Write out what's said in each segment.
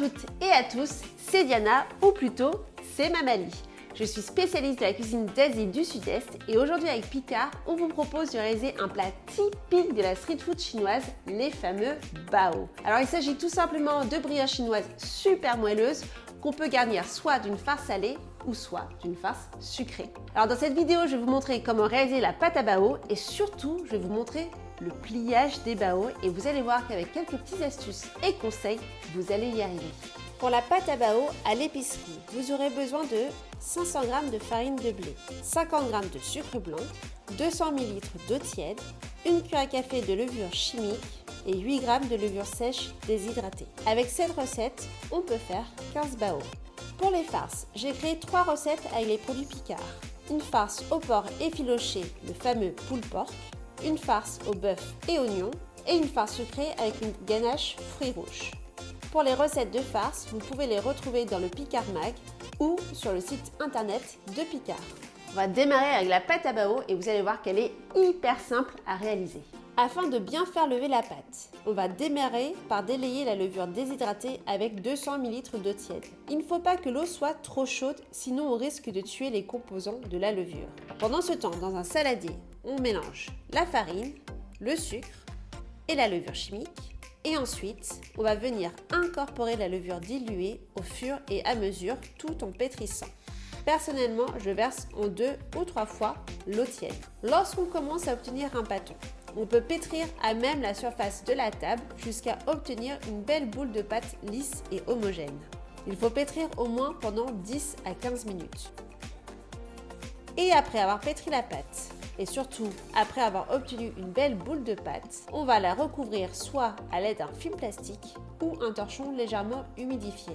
toutes et à tous, c'est Diana, ou plutôt, c'est Mamali. Je suis spécialiste de la cuisine d'Asie du Sud-Est et aujourd'hui avec Picard, on vous propose de réaliser un plat typique de la street food chinoise, les fameux bao. Alors il s'agit tout simplement de brioches chinoises super moelleuses qu'on peut garnir soit d'une farce salée ou soit d'une farce sucrée. Alors dans cette vidéo, je vais vous montrer comment réaliser la pâte à bao et surtout, je vais vous montrer le pliage des bao et vous allez voir qu'avec quelques petites astuces et conseils, vous allez y arriver. Pour la pâte à bao à l'épicerie, vous aurez besoin de 500 g de farine de blé, 50 g de sucre blanc, 200 ml d'eau tiède, une cuillère à café de levure chimique et 8 g de levure sèche déshydratée. Avec cette recette, on peut faire 15 bao. Pour les farces, j'ai créé 3 recettes avec les produits Picard. Une farce au porc effiloché, le fameux pulled pork, une farce au bœuf et oignon et une farce sucrée avec une ganache fruits rouges. Pour les recettes de farce, vous pouvez les retrouver dans le Picard Mag ou sur le site internet de Picard. On va démarrer avec la pâte à bao et vous allez voir qu'elle est hyper simple à réaliser. Afin de bien faire lever la pâte, on va démarrer par délayer la levure déshydratée avec 200 ml d'eau tiède. Il ne faut pas que l'eau soit trop chaude, sinon on risque de tuer les composants de la levure. Pendant ce temps, dans un saladier, on mélange la farine, le sucre et la levure chimique. Et ensuite, on va venir incorporer la levure diluée au fur et à mesure tout en pétrissant. Personnellement, je verse en 2 ou 3 fois l'eau tiède. Lorsqu'on commence à obtenir un pâton, on peut pétrir à même la surface de la table jusqu'à obtenir une belle boule de pâte lisse et homogène. Il faut pétrir au moins pendant 10 à 15 minutes. Et après avoir pétri la pâte, et surtout après avoir obtenu une belle boule de pâte, on va la recouvrir soit à l'aide d'un film plastique ou un torchon légèrement humidifié.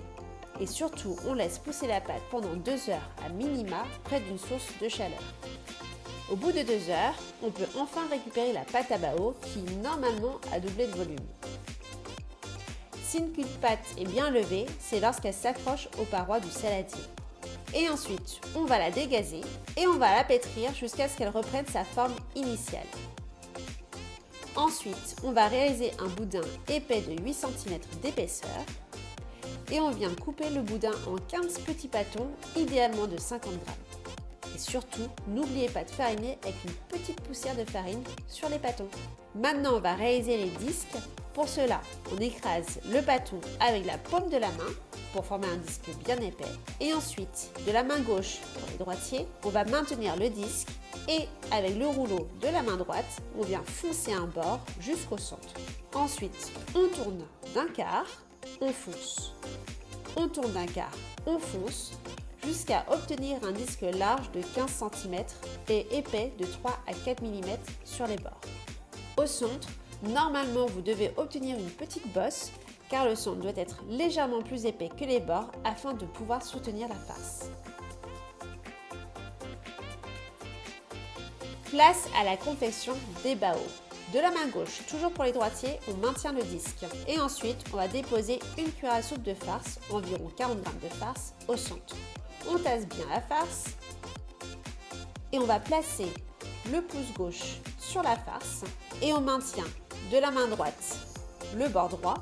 Et surtout, on laisse pousser la pâte pendant 2 heures à minima près d'une source de chaleur. Au bout de 2 heures, on peut enfin récupérer la pâte à bao qui normalement a doublé de volume. Si une cuve de pâte est bien levée, c'est lorsqu'elle s'accroche aux parois du saladier. Et ensuite, on va la dégazer et on va la pétrir jusqu'à ce qu'elle reprenne sa forme initiale. Ensuite, on va réaliser un boudin épais de 8 cm d'épaisseur et on vient couper le boudin en 15 petits pâtons, idéalement de 50 g. Et surtout, n'oubliez pas de fariner avec une petite poussière de farine sur les pâtons. Maintenant, on va réaliser les disques. Pour cela, on écrase le bâton avec la paume de la main pour former un disque bien épais. Et ensuite, de la main gauche pour les droitiers, on va maintenir le disque et avec le rouleau de la main droite, on vient foncer un bord jusqu'au centre. Ensuite, on tourne d'un quart, on fonce. On tourne d'un quart, on fonce jusqu'à obtenir un disque large de 15 cm et épais de 3 à 4 mm sur les bords. Au centre, normalement, vous devez obtenir une petite bosse car le centre doit être légèrement plus épais que les bords afin de pouvoir soutenir la farce. Place à la confection des bao. De la main gauche, toujours pour les droitiers, on maintient le disque. Et ensuite, on va déposer une cuillère à soupe de farce, environ 40 g de farce, au centre. On tasse bien la farce et on va placer le pouce gauche sur la farce et on maintient de la main droite le bord droit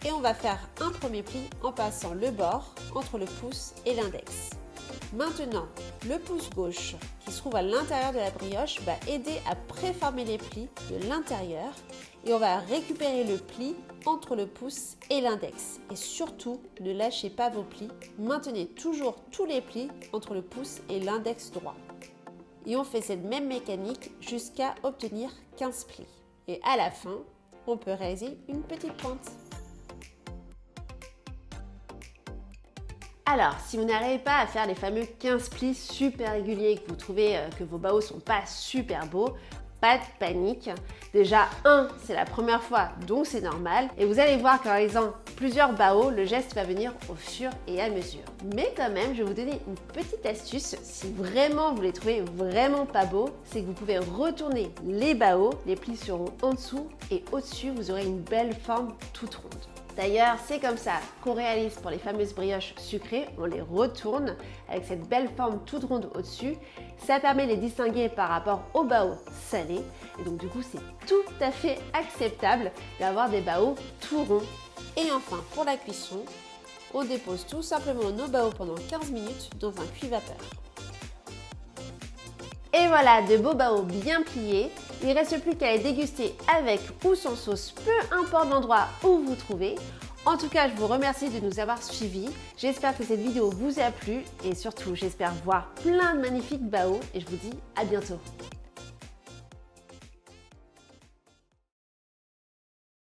et on va faire un premier pli en passant le bord entre le pouce et l'index. Maintenant, le pouce gauche qui se trouve à l'intérieur de la brioche va aider à préformer les plis de l'intérieur et on va récupérer le pli entre le pouce et l'index. Et surtout, ne lâchez pas vos plis, maintenez toujours tous les plis entre le pouce et l'index droit. Et on fait cette même mécanique jusqu'à obtenir 15 plis. Et à la fin, on peut réaliser une petite pointe. Alors, si vous n'arrivez pas à faire les fameux 15 plis super réguliers et que vous trouvez que vos bao sont pas super beaux, pas de panique. Déjà, c'est la première fois, donc c'est normal. Et vous allez voir qu'en réalisant plusieurs bao, le geste va venir au fur et à mesure. Mais quand même, je vais vous donner une petite astuce. Si vraiment vous les trouvez vraiment pas beaux, c'est que vous pouvez retourner les bao, les plis seront en dessous et au-dessus, vous aurez une belle forme toute ronde. D'ailleurs, c'est comme ça qu'on réalise pour les fameuses brioches sucrées, on les retourne avec cette belle forme toute ronde au-dessus. Ça permet de les distinguer par rapport aux bao salés et donc du coup c'est tout à fait acceptable d'avoir des bao tout ronds Et enfin, pour la cuisson, on dépose tout simplement nos bao pendant 15 minutes dans un cuit-vapeur. Et voilà, de beaux bao bien pliés. Il ne reste plus qu'à les déguster avec ou sans sauce, peu importe l'endroit où vous vous trouvez. En tout cas, je vous remercie de nous avoir suivis. J'espère que cette vidéo vous a plu et surtout, j'espère voir plein de magnifiques bao et je vous dis à bientôt.